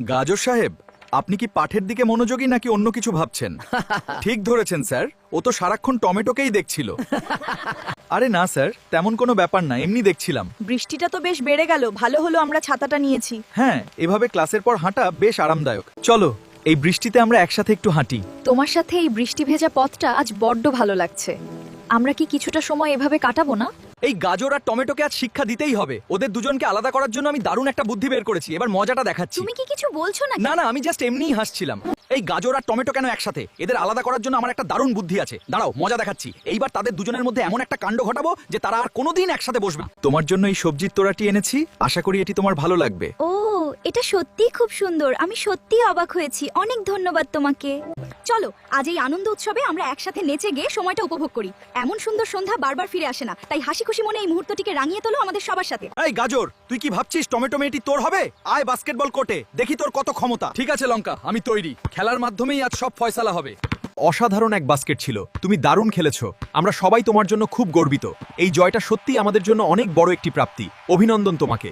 গাজর সাহেব, আপনি কি পাঠের দিকে মনোযোগী নাকি অন্য কিছু ভাবছেন? ঠিক ধরেছেন স্যার, ও তো সারাক্ষণ টমেটোকেই দেখছিল। আরে না স্যার, তেমন কোনো ব্যাপার না, এমনি দেখছিলাম। বৃষ্টিটা তো বেশ বেড়ে গেল, ভালো হলো আমরা ছাতাটা নিয়েছি। হ্যাঁ, এভাবে ক্লাসের পর হাঁটা বেশ আরামদায়ক। চলো, এই বৃষ্টিতে আমরা একসাথে একটু হাঁটি। তোমার সাথে এই বৃষ্টি ভেজা পথটা আজ বড্ড ভালো লাগছে। আমরা কি কিছুটা সময় এভাবে কাটাবো না? এই গাজর আর টমেটোকে আজ শিক্ষা দিতেই হবে। ওদের দুজনকে আলাদা করার জন্য আমি দারুণ একটা বুদ্ধি বের করেছি, এবার মজাটা দেখাচ্ছি। তুমি কি কিছু বলছো না? না না, আমি জাস্ট এমনিই হাসছিলাম। এই গাজর আর টমেটো কেন একসাথে? এদের আলাদা করার জন্য আমার একটা দারুণ বুদ্ধি আছে। দাঁড়াও, মজা দেখাচ্ছি। এইবার তাদের দুজনের মধ্যে এমন একটা কাণ্ড ঘটাবো যে তারা আর কোনোদিন একসাথে বসবে না। তোমার জন্য এই সবজির তোড়াটি এনেছি, আশা করি এটি তোমার ভালো লাগবে। ও, এটা সত্যিই খুব সুন্দর। আমি সত্যিই অবাক হয়েছি। অনেক ধন্যবাদ তোমাকে। চলো, আজ এই আনন্দ উৎসবে আমরা একসাথে নেচে গিয়ে সময়টা উপভোগ করি। এমন সুন্দর সন্ধ্যা বারবার ফিরে আসে না, তাই হাসি খুশি মনে এই মুহূর্তটিকে রাঙিয়ে তোলো আমাদের সবার সাথে। এই গাজর, তুই কি ভাবছিস টমেটো মেয়েটি তোর হবে? আয় বাস্কেটবল কোর্টে, দেখি তোর কত ক্ষমতা। ঠিক আছে লঙ্কা, আমি তৈরি। খেলার মাধ্যমেই আজ সব ফয়সালা হবে। অসাধারণ এক বাস্কেট ছিল, তুমি দারুণ খেলেছো। আমরা সবাই তোমার জন্য খুব গর্বিত। এই জয়টা সত্যিই আমাদের জন্য অনেক বড় একটি প্রাপ্তি। অভিনন্দন তোমাকে।